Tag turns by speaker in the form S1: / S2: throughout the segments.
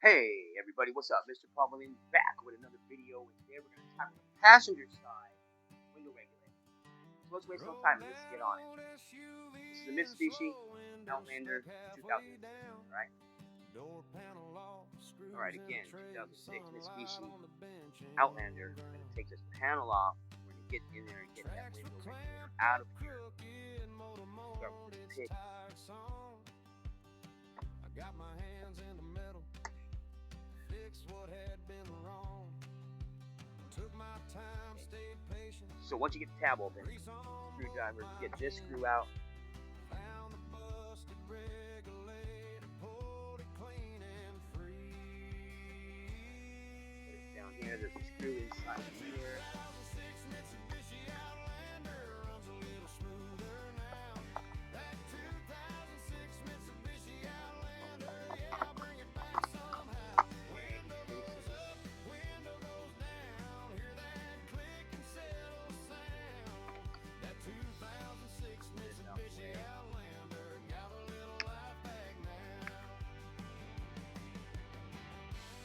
S1: Hey everybody, what's up? Mr. Pummelin back with another video, and today we're going to tackle the passenger side window regulator. So let's waste no time and let's get on it. This is the Mitsubishi Outlander 2006, alright? Alright, again, 2006 Mitsubishi Outlander. We're going to take this panel off. We're going to get in there and get that window regulator out of here. Start with the pick. So once you get the tab open, screwdriver, get this screw out. Put it down here. There's a screw inside here.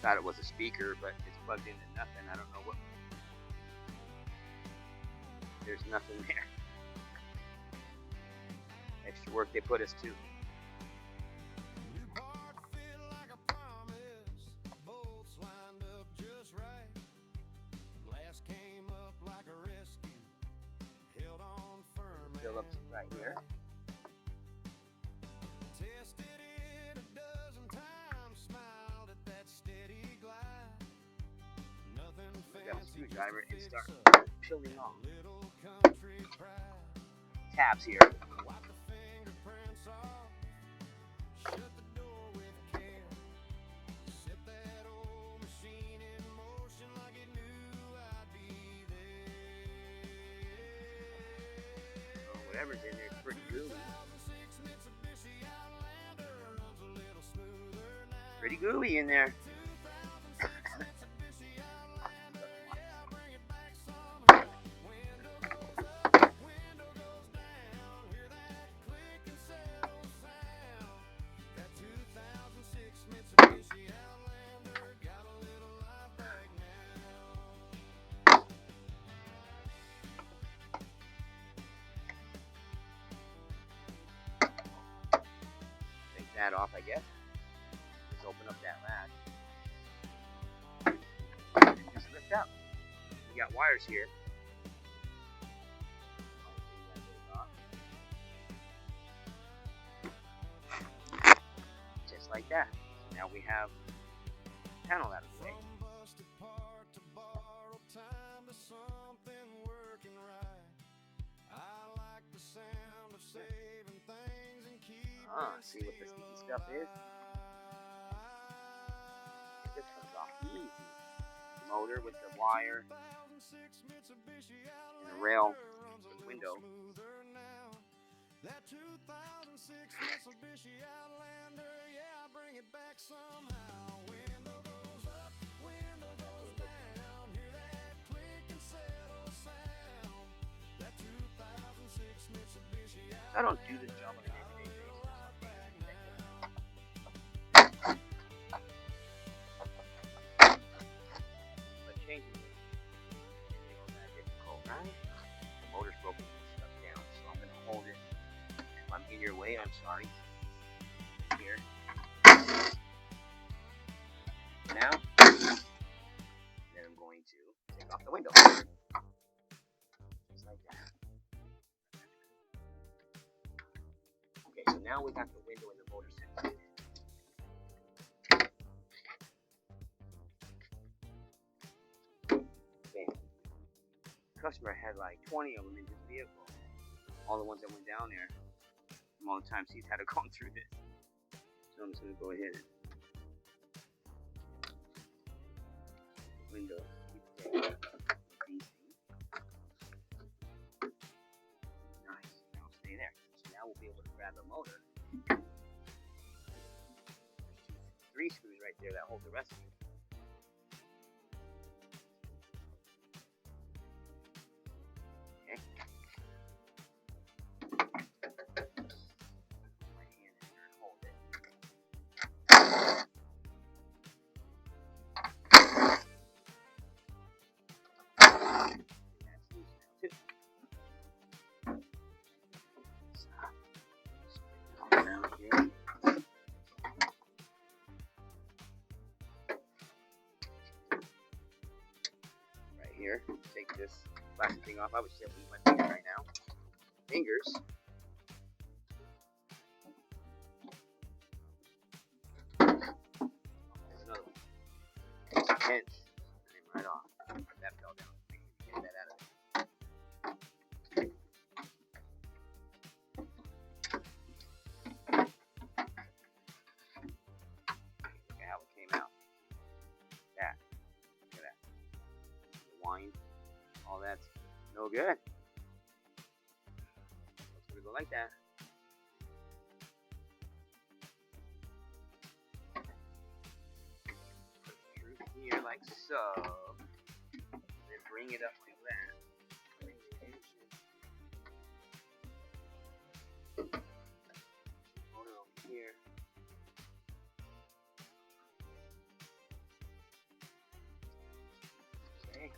S1: Thought it was a speaker, but it's plugged into nothing. I don't know what. There's nothing there. Extra work they put us to. Phillips right here. Got a screwdriver and start peeling off tabs here. Whatever's in there is pretty gooey. Pretty gooey in there. That off, I guess. Just open up that latch and just lift up. We got wires here. Just like that. Now we have the panel out of the way. See what the sticky stuff is. This comes off easy. The motor with the wire and the rail for the window. I don't do this job on an everyday basis. But changing it isn't all that difficult, right? The motor's broken and stuck down, so I'm going to hold it. If I'm in your way, I'm sorry. Here. Now, then I'm going to take off the window. Just like that. Okay, so now we got the window and the motor separated. Okay. The customer had like 20 of them in his vehicle. All the ones that went down there. From all the times he's had to go through this. So I'm just going to go ahead and window. Nice. Now stay there. So now we'll be able to grab the motor. There's 3 screws right there that hold the rest of it. Okay. My hand in there and hold it. here. Take this plastic thing off. I would say leave my fingers right now. Fingers. There's another one. Pinch. Came right off. That fell down. Make sure you get that out of it. Look at how it came out. That. Look at that. The wine. All that's no good. It's gonna go like that. Put it here like so. Then bring it up like that. Bring it in. Hold it over here. Okay.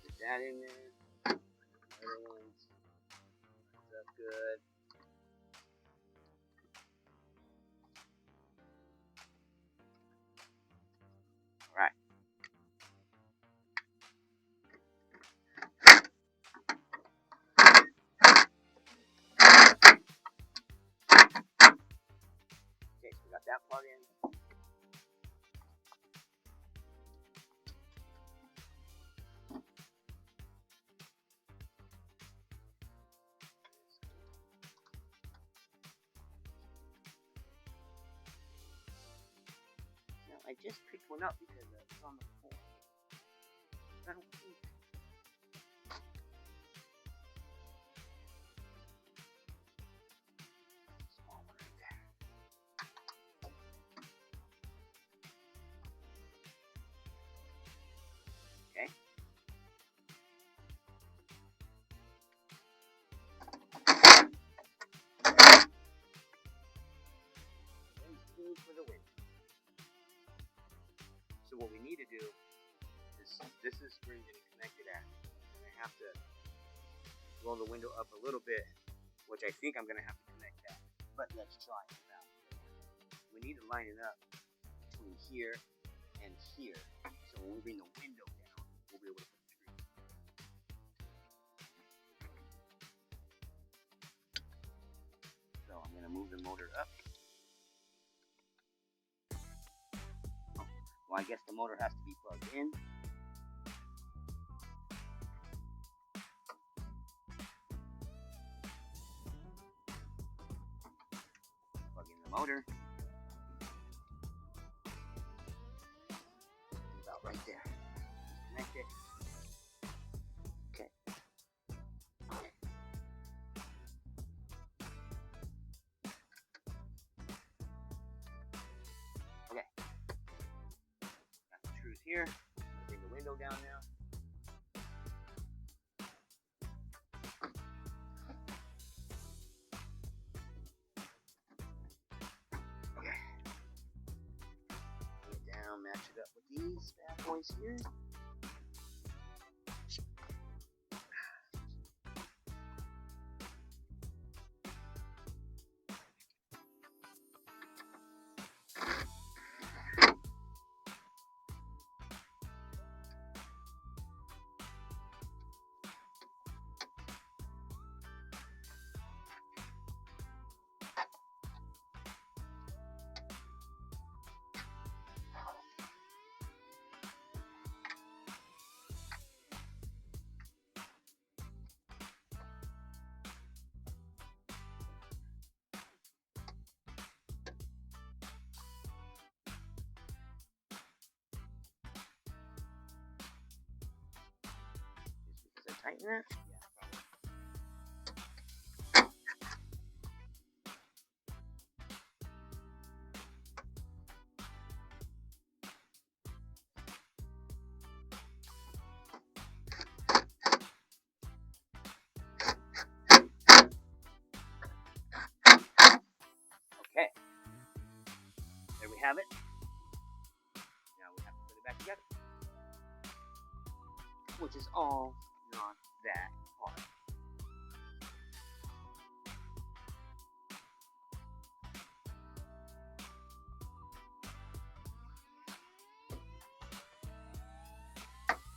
S1: Put that in there. Other ones. That's good. Alright. Okay, so we got that plug in. I just picked one up because it's on the floor. I don't think. Small one right there. Okay. And two for the win. So what we need to do is, this is where you're going to connect it at. And I have to roll the window up a little bit, which I think I'm going to have to connect that. But let's try it out. We need to line it up between here and here. So when we bring the window down, we'll be able to put it through. So I'm going to move the motor up. Well, I guess the motor has to be plugged in. Plug in the motor. About right there. Connect it. Okay. Okay. Got the screws here. Bring the window down now. Okay. Bring it down, match it up with these bad boys here. Tighten that. Okay. There we have it. Now we have to put it back together. Which is all not that hard.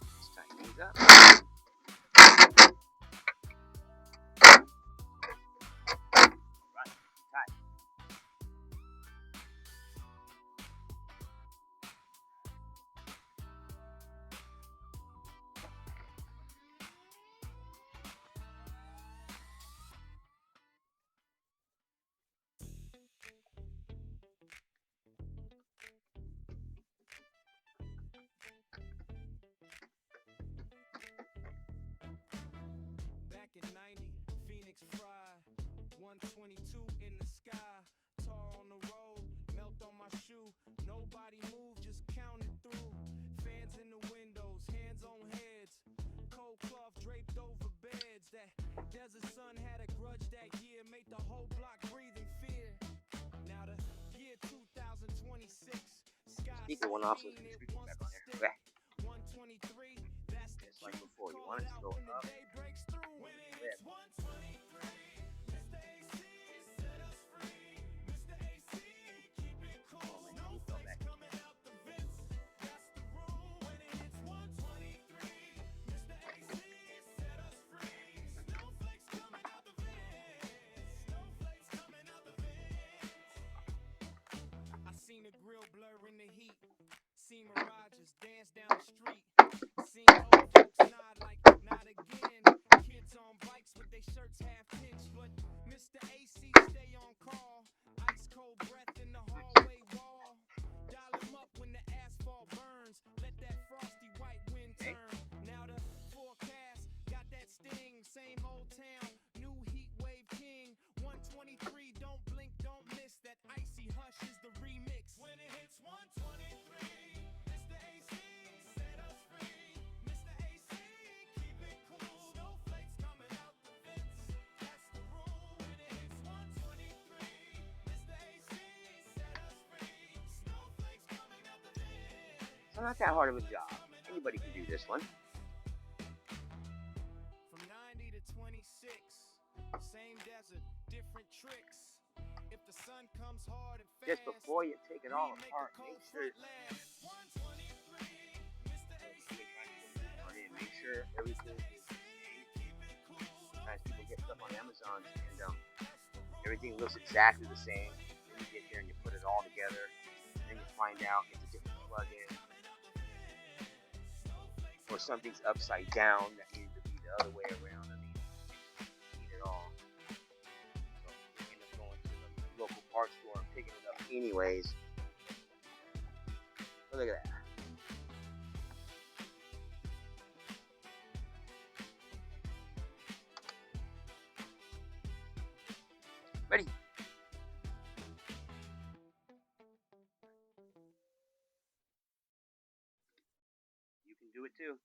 S1: Let's tighten these up. Right, tight.
S2: Back in 90, Phoenix fried, 122 in the sky, tar on the road, melt on my shoe, nobody move, just count it through, fans in the windows, hands on heads, cold cloth draped over beds, that desert sun had a grudge that year, made the whole block breathe in fear. Now the year 2026, sky
S1: Keep the one off so
S2: mean
S1: the
S2: it
S1: screw
S2: wants
S1: back
S2: to
S1: on there.
S2: stick.
S1: Okay.
S2: 123, that's the
S1: Just like
S2: cue.
S1: before, you
S2: Call
S1: want it
S2: it
S1: to
S2: out
S1: go
S2: when the
S1: up.
S2: day breaks through. When it hits 123, Mr. AC set us free. Mr. AC, keep it cool. Snowflakes coming out the vents. That's the rule. When it hits 123, Mr. AC set us free. Snowflakes coming out the vents. Snowflakes coming out the vents. I seen a grill blur in the heat. Seen mirages dance down the street. Seen old folks nod like not again. Kids on bikes with their shirts half pinched, but Mr. AC stay on call. Ice cold breath in the hallway wall. Dial him up when the asphalt burns. Let that frosty white wind turn. Now the forecast got that sting. Same old town, new heat wave king. 123, don't blink, don't miss. That icy hush is the remix. When it hits 123, Mr. AC set us free. Mr. AC, keep it cool. Snowflakes coming out the vents. That's the rule. When it hits 123, Mr. AC set us free. Snowflakes coming out the vents.
S1: So not that hard of a job. Anybody can do this one.
S2: From 90 to 26, same desert, different tricks. If the sun comes hard and fast,
S1: Just before you take it all apart, make sure everything is safe. Sometimes people get stuff on Amazon and everything looks exactly the same. Then you get here and you put it all together, and then you find out it's a different plug-in, or something's upside down that needs to be the other way around. I mean, you need it all. So you end up going to the local parts store and picking it up anyways. But look at that. Ready? You can do it too.